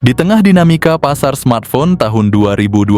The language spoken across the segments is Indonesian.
Di tengah dinamika pasar smartphone tahun 2025,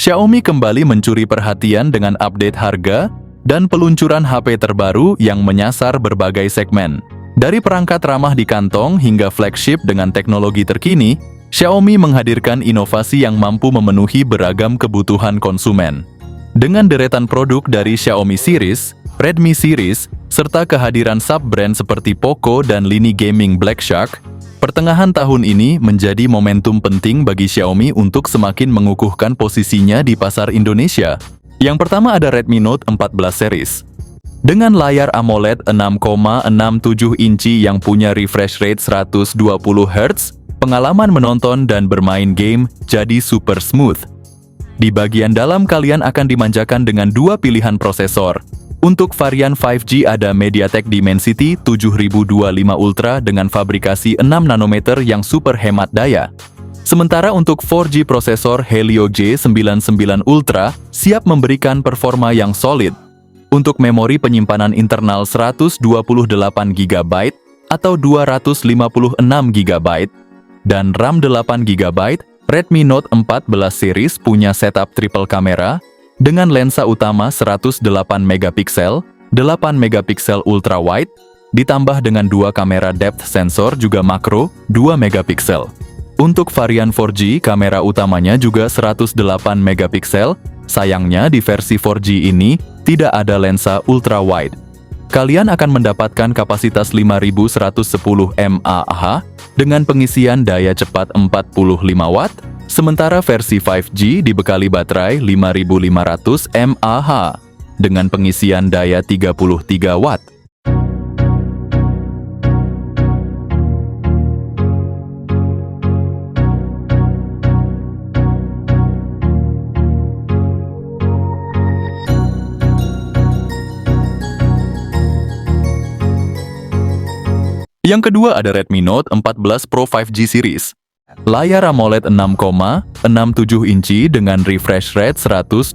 Xiaomi kembali mencuri perhatian dengan update harga dan peluncuran HP terbaru yang menyasar berbagai segmen. Dari perangkat ramah di kantong hingga flagship dengan teknologi terkini, Xiaomi menghadirkan inovasi yang mampu memenuhi beragam kebutuhan konsumen. Dengan deretan produk dari Xiaomi Series, Redmi Series, serta kehadiran sub-brand seperti Poco dan lini gaming Black Shark, pertengahan tahun ini menjadi momentum penting bagi Xiaomi untuk semakin mengukuhkan posisinya di pasar Indonesia. Yang pertama ada Redmi Note 14 series. Dengan layar AMOLED 6,67 inci yang punya refresh rate 120 Hz, pengalaman menonton dan bermain game jadi super smooth. Di bagian dalam kalian akan dimanjakan dengan dua pilihan prosesor. Untuk varian 5G ada MediaTek Dimensity 7025 Ultra dengan fabrikasi 6 nanometer yang super hemat daya. Sementara untuk 4G prosesor Helio G99 Ultra siap memberikan performa yang solid. Untuk memori penyimpanan internal 128GB atau 256GB dan RAM 8GB, Redmi Note 14 series punya setup triple kamera dengan lensa utama 108MP, 8MP ultra wide, ditambah dengan dua kamera depth sensor juga makro 2MP. Untuk varian 4G, kamera utamanya juga 108MP. Sayangnya di versi 4G ini tidak ada lensa ultra wide. Kalian akan mendapatkan kapasitas 5110 mAh dengan pengisian daya cepat 45 Watt, sementara versi 5G dibekali baterai 5500 mAh dengan pengisian daya 33 Watt. Yang kedua ada Redmi Note 14 Pro 5G series. Layar AMOLED 6,67 inci dengan refresh rate 120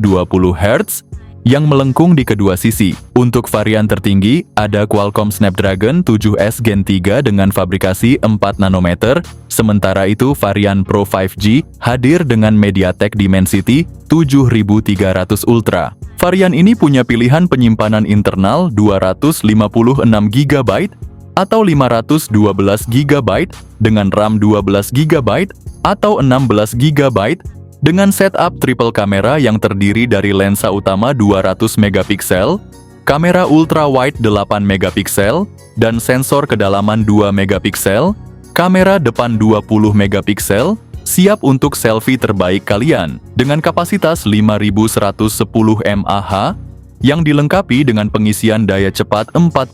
Hz yang melengkung di kedua sisi. Untuk varian tertinggi, ada Qualcomm Snapdragon 7S Gen 3 dengan fabrikasi 4 nanometer, sementara itu varian Pro 5G hadir dengan MediaTek Dimensity 7300 Ultra. Varian ini punya pilihan penyimpanan internal 256GB atau 512GB dengan RAM 12GB atau 16GB dengan setup triple kamera yang terdiri dari lensa utama 200MP, kamera ultra wide 8MP dan sensor kedalaman 2MP, kamera depan 20MP, siap untuk selfie terbaik kalian dengan kapasitas 5110 mAh yang dilengkapi dengan pengisian daya cepat 45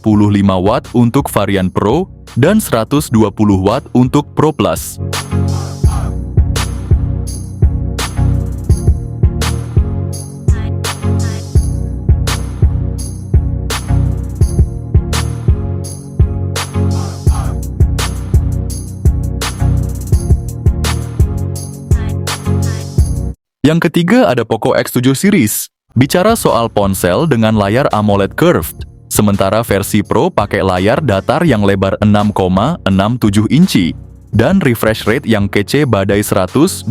Watt untuk varian Pro dan 120 Watt untuk Pro Plus. Yang ketiga ada Poco X7 series. Bicara soal ponsel dengan layar AMOLED curved, sementara versi Pro pakai layar datar yang lebar 6,67 inci dan refresh rate yang kece badai 120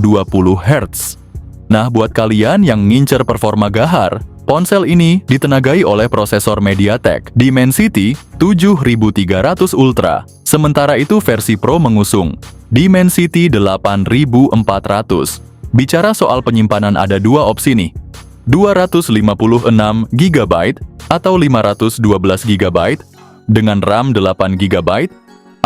Hz. Nah, buat kalian yang ngincer performa gahar, ponsel ini ditenagai oleh prosesor MediaTek Dimensity 7300 Ultra. Sementara itu versi Pro mengusung Dimensity 8400. Bicara soal penyimpanan ada dua opsi nih. 256GB atau 512GB dengan RAM 8GB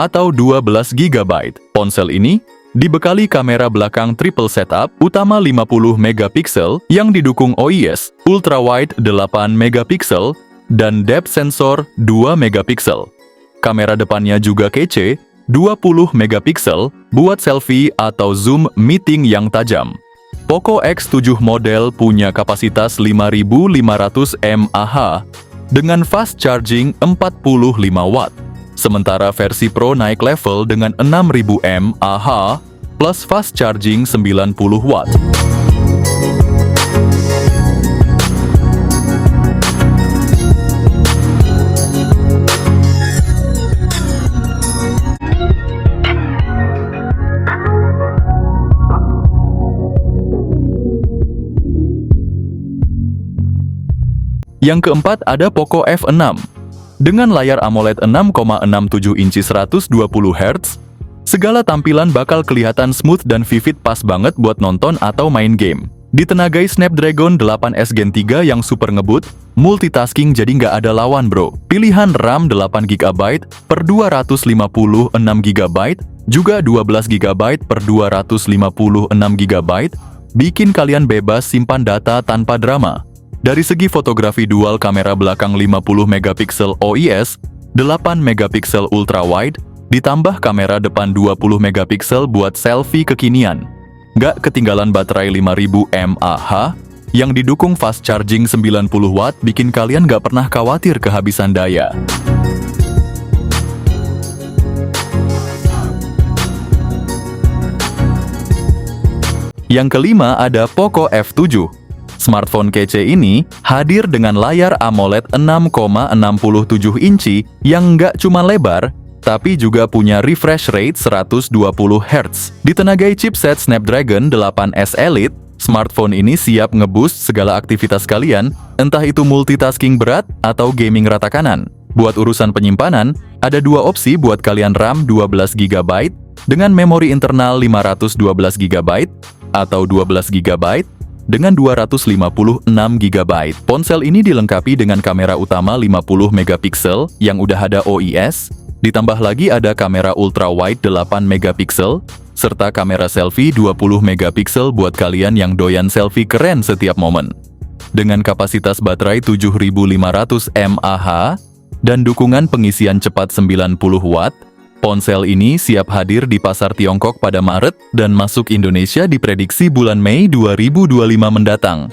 atau 12GB. Ponsel ini dibekali kamera belakang triple setup utama 50MP yang didukung OIS, ultra wide 8MP dan depth sensor 2MP. Kamera depannya juga kece, 20MP buat selfie atau zoom meeting yang tajam. Poco X7 model punya kapasitas 5500 mAh dengan fast charging 45 Watt. Sementara versi Pro naik level dengan 6000 mAh plus fast charging 90 Watt. Yang keempat ada Poco F6. Dengan layar AMOLED 6,67 inci 120 Hz, segala tampilan bakal kelihatan smooth dan vivid, pas banget buat nonton atau main game. Ditenagai Snapdragon 8S Gen 3 yang super ngebut, multitasking jadi nggak ada lawan bro. Pilihan RAM 8GB per 256GB, juga 12GB per 256GB, bikin kalian bebas simpan data tanpa drama. Dari segi fotografi, dual kamera belakang 50MP OIS, 8MP ultra wide, ditambah kamera depan 20MP buat selfie kekinian. Nggak ketinggalan baterai 5000 mAh yang didukung fast charging 90W, bikin kalian nggak pernah khawatir kehabisan daya. Yang kelima ada Poco F7. Smartphone kece ini hadir dengan layar AMOLED 6,67 inci yang nggak cuma lebar, tapi juga punya refresh rate 120 Hz. Ditenagai chipset Snapdragon 8S Elite, smartphone ini siap ngeboost segala aktivitas kalian, entah itu multitasking berat atau gaming rata kanan. Buat urusan penyimpanan, ada dua opsi buat kalian, RAM 12GB dengan memori internal 512GB atau 12GB dengan 256GB. Ponsel ini dilengkapi dengan kamera utama 50MP yang udah ada OIS, ditambah lagi ada kamera ultra wide 8MP, serta kamera selfie 20MP buat kalian yang doyan selfie keren setiap momen. Dengan kapasitas baterai 7500 mAh dan dukungan pengisian cepat 90W, ponsel ini siap hadir di pasar Tiongkok pada Maret dan masuk Indonesia diprediksi bulan Mei 2025 mendatang.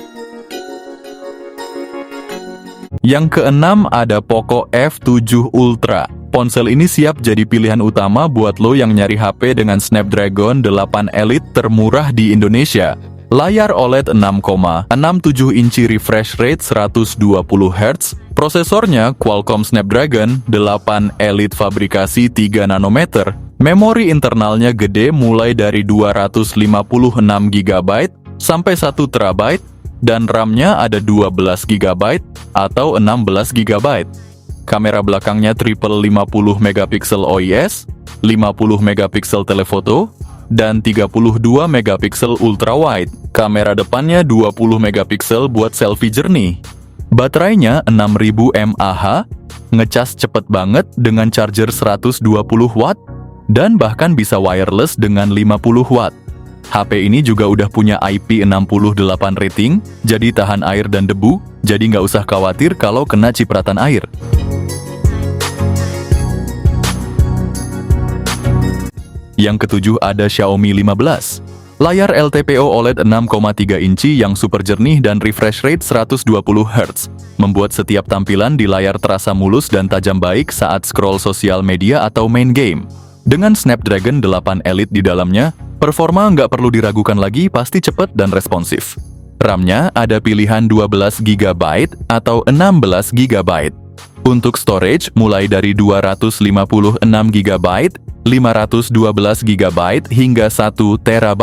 Yang keenam ada Poco F7 Ultra. Ponsel ini siap jadi pilihan utama buat lo yang nyari HP dengan Snapdragon 8 Elite termurah di Indonesia. Layar OLED 6,67 inci, refresh rate 120Hz, prosesornya Qualcomm Snapdragon 8 Elite fabrikasi 3 nanometer, memori internalnya gede mulai dari 256GB sampai 1TB, dan RAM-nya ada 12GB atau 16GB. Kamera belakangnya triple 50MP OIS, 50MP telefoto, dan 32MP ultra wide. Kamera depannya 20MP buat selfie jernih. Baterainya 6000 mAh, ngecas cepet banget dengan charger 120W, dan bahkan bisa wireless dengan 50W. HP ini juga udah punya IP68 rating, jadi tahan air dan debu, jadi nggak usah khawatir kalau kena cipratan air. Yang ketujuh ada Xiaomi 15. Layar LTPO OLED 6,3 inci yang super jernih dan refresh rate 120Hz, membuat setiap tampilan di layar terasa mulus dan tajam baik saat scroll sosial media atau main game. Dengan Snapdragon 8 Elite di dalamnya, performa nggak perlu diragukan lagi, pasti cepat dan responsif. RAM-nya ada pilihan 12GB atau 16GB. Untuk storage mulai dari 256GB, 512GB hingga 1TB.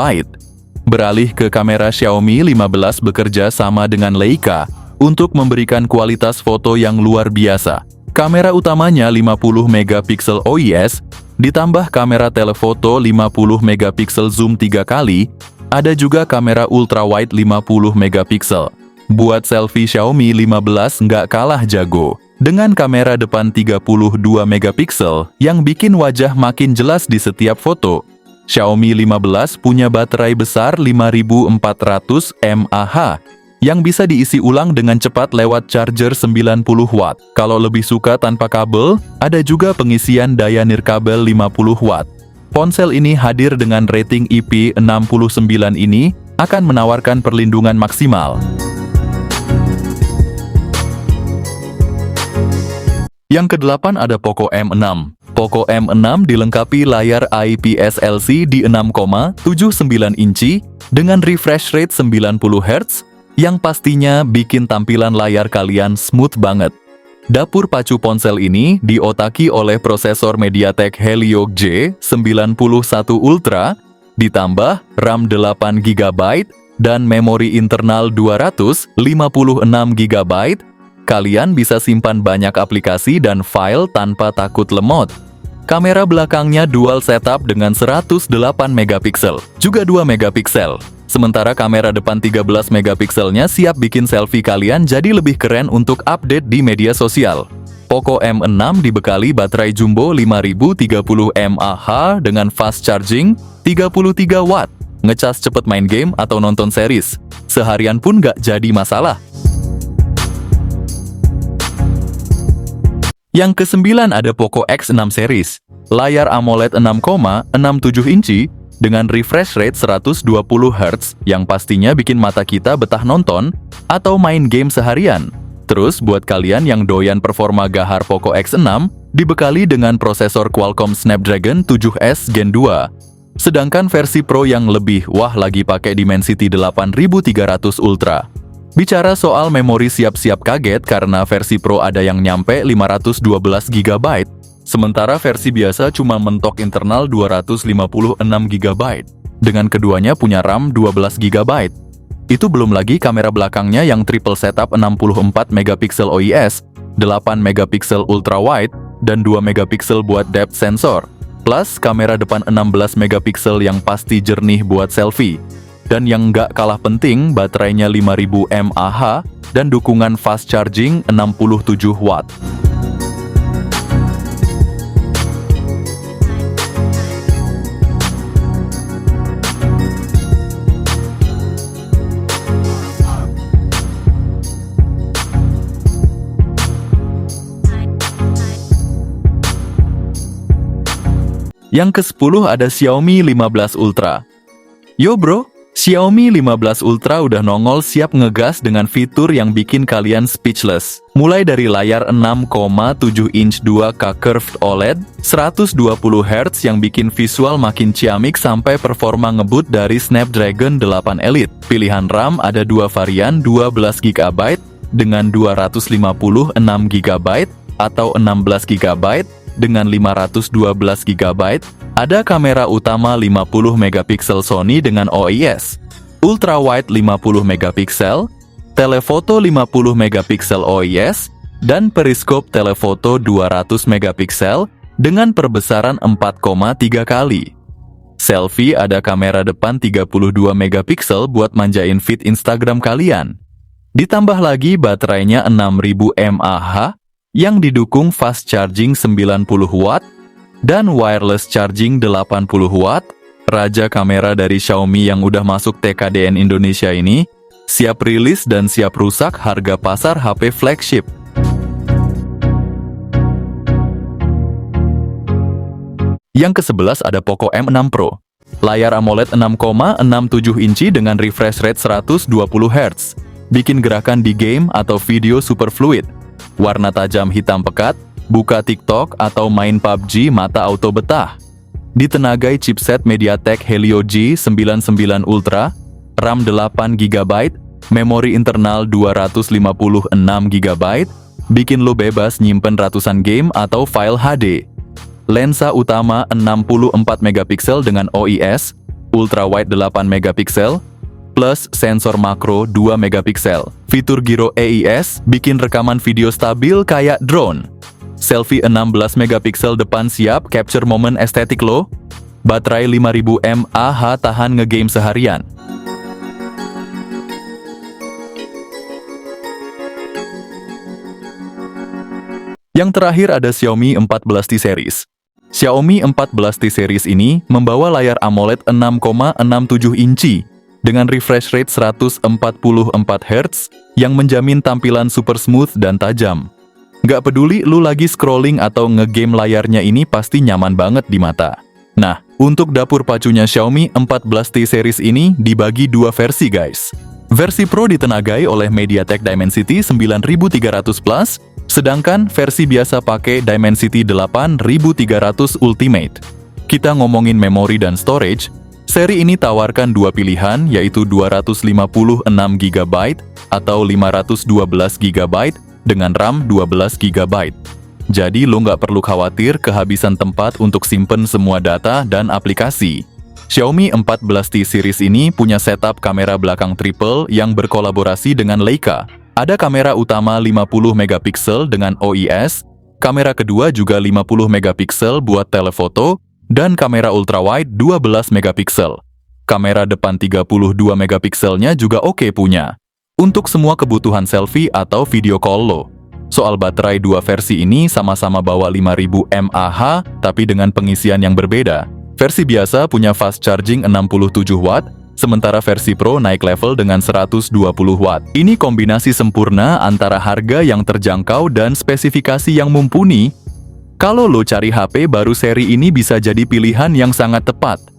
Beralih ke kamera, Xiaomi 15 bekerja sama dengan Leica untuk memberikan kualitas foto yang luar biasa. Kamera utamanya 50MP OIS, ditambah kamera telefoto 50MP zoom 3 kali, ada juga kamera ultra wide 50MP. Buat selfie, Xiaomi 15 nggak kalah jago. Dengan kamera depan 32MP yang bikin wajah makin jelas di setiap foto. Xiaomi 15 punya baterai besar 5400 mAh yang bisa diisi ulang dengan cepat lewat charger 90W. Kalau lebih suka tanpa kabel, ada juga pengisian daya nirkabel 50W. Ponsel ini hadir dengan rating IP69 ini akan menawarkan perlindungan maksimal. Yang kedelapan ada Poco M6. Poco M6 dilengkapi layar IPS LCD 6,79 inci dengan refresh rate 90Hz yang pastinya bikin tampilan layar kalian smooth banget. Dapur pacu ponsel ini diotaki oleh prosesor MediaTek Helio G91 Ultra, ditambah RAM 8GB dan memori internal 256GB, Kalian bisa simpan banyak aplikasi dan file tanpa takut lemot. Kamera belakangnya dual setup dengan 108 megapiksel, juga 2 megapiksel. Sementara kamera depan 13 megapikselnya siap bikin selfie kalian jadi lebih keren untuk update di media sosial. Poco M6 dibekali baterai jumbo 5030 mAh dengan fast charging 33 watt. Ngecas cepet main game atau nonton series. Seharian pun nggak jadi masalah. Yang ke-9 ada Poco X6 series. Layar AMOLED 6,67 inci dengan refresh rate 120 Hz yang pastinya bikin mata kita betah nonton atau main game seharian. Terus buat kalian yang doyan performa gahar Poco X6, dibekali dengan prosesor Qualcomm Snapdragon 7S Gen 2. Sedangkan versi Pro yang lebih wah lagi pakai Dimensity 8300 Ultra. Bicara soal memori siap-siap kaget karena versi Pro ada yang nyampe 512 GB, sementara versi biasa cuma mentok internal 256 GB. Dengan keduanya punya RAM 12 GB. Itu belum lagi kamera belakangnya yang triple setup 64 megapiksel OIS, 8 megapiksel ultra wide, dan 2 megapiksel buat depth sensor. Plus kamera depan 16 megapiksel yang pasti jernih buat selfie. Dan yang nggak kalah penting, baterainya 5000 mAh dan dukungan fast charging 67 watt. Yang ke-10 ada Xiaomi 15 Ultra. Yo bro, Xiaomi 15 Ultra udah nongol siap ngegas dengan fitur yang bikin kalian speechless. Mulai dari layar 6,7 inch 2K curved OLED, 120 Hz yang bikin visual makin ciamik sampai performa ngebut dari Snapdragon 8 Elite. Pilihan RAM ada dua varian 12 GB dengan 256 GB atau 16 GB dengan 512 GB. Ada kamera utama 50 megapiksel Sony dengan OIS, ultra wide 50 megapiksel, telefoto 50 megapiksel OIS, dan periskop telefoto 200 megapiksel dengan perbesaran 4,3 kali. Selfie ada kamera depan 32 megapiksel buat manjain feed Instagram kalian. Ditambah lagi baterainya 6000 mAh yang didukung fast charging 90 watt dan wireless charging 80 watt. Raja kamera dari Xiaomi yang udah masuk TKDN Indonesia ini siap rilis dan siap rusak harga pasar HP flagship. Yang ke-11 ada Poco M6 Pro. Layar AMOLED 6,67 inci dengan refresh rate 120 Hz. Bikin gerakan di game atau video super fluid. Warna tajam hitam pekat, buka TikTok atau main PUBG mata auto betah. Ditenagai chipset MediaTek Helio G99 Ultra, RAM 8 GB, memori internal 256 GB, bikin lo bebas nyimpen ratusan game atau file HD. Lensa utama 64 megapiksel dengan OIS, ultra wide 8 megapiksel, plus sensor makro 2 megapiksel. Fitur Gyro AIS bikin rekaman video stabil kayak drone. Selfie 16 megapiksel depan siap capture momen estetik lo. Baterai 5000 mAh tahan ngegame seharian. Yang terakhir ada Xiaomi 14T series. Xiaomi 14T series ini membawa layar AMOLED 6,67 inci dengan refresh rate 144 Hz yang menjamin tampilan super smooth dan tajam. Nggak peduli lu lagi scrolling atau ngegame, layarnya ini pasti nyaman banget di mata. Nah, untuk dapur pacunya Xiaomi 14T series ini dibagi dua versi guys. Versi Pro ditenagai oleh MediaTek Dimensity 9300 Plus, sedangkan versi biasa pakai Dimensity 8300 Ultimate. Kita ngomongin memori dan storage, seri ini tawarkan dua pilihan yaitu 256 GB atau 512 GB dengan RAM 12 GB. Jadi lo nggak perlu khawatir kehabisan tempat untuk simpen semua data dan aplikasi. Xiaomi 14T series ini punya setup kamera belakang triple yang berkolaborasi dengan Leica. Ada kamera utama 50 megapiksel dengan OIS, kamera kedua juga 50 megapiksel buat telefoto, dan kamera ultrawide 12 megapiksel. Kamera depan 32 megapikselnya juga oke punya. Untuk semua kebutuhan selfie atau video call lo. Soal baterai, dua versi ini sama-sama bawa 5000 mAh, tapi dengan pengisian yang berbeda. Versi biasa punya fast charging 67 watt, sementara versi Pro naik level dengan 120 watt. Ini kombinasi sempurna antara harga yang terjangkau dan spesifikasi yang mumpuni. Kalau lo cari HP baru seri ini bisa jadi pilihan yang sangat tepat.